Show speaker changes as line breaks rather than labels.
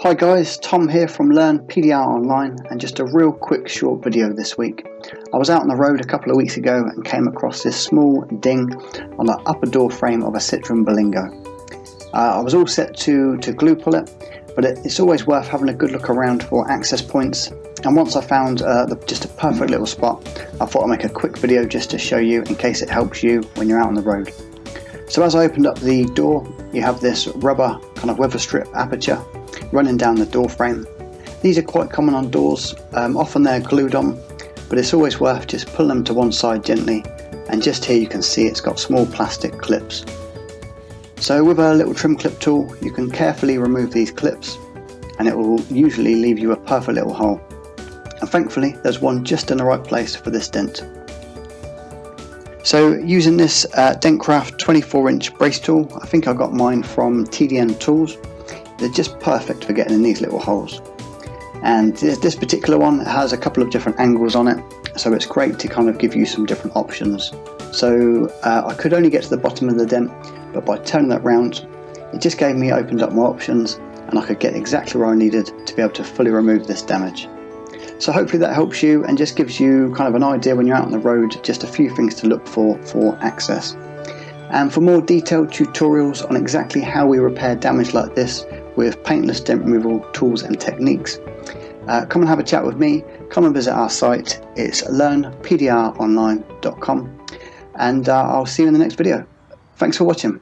Hi guys, Tom here from Learn PDR Online, and just a real quick short video this week. I was out on the road a couple of weeks ago and came across this small ding on the upper door frame of a Citroën Berlingo. I was all set to glue pull it, but it's always worth having a good look around for access points, and once I found just a perfect little spot, I thought I'd make a quick video just to show you in case it helps you when you're out on the road. So as I opened up the door, you have this rubber kind of weather strip aperture running down the door frame. These are quite common on doors, often they're glued on, but it's always worth just pulling them to one side gently, and just here you can see it's got small plastic clips. So with a little trim clip tool you can carefully remove these clips, and it will usually leave you a perfect little hole. And thankfully there's one just in the right place for this dent. So using this Dentcraft 24-inch brace tool, I think I got mine from TDN Tools. They're just perfect for getting in these little holes. And this particular one has a couple of different angles on it, so it's great to kind of give you some different options. So I could only get to the bottom of the dent, but by turning that round, it just opened up my options, and I could get exactly where I needed to be able to fully remove this damage. So hopefully that helps you and just gives you kind of an idea when you're out on the road, just a few things to look for access. And for more detailed tutorials on exactly how we repair damage like this with paintless dent removal tools and techniques, come and have a chat with me. Come and visit our site. It's learnpdronline.com, and I'll see you in the next video. Thanks for watching.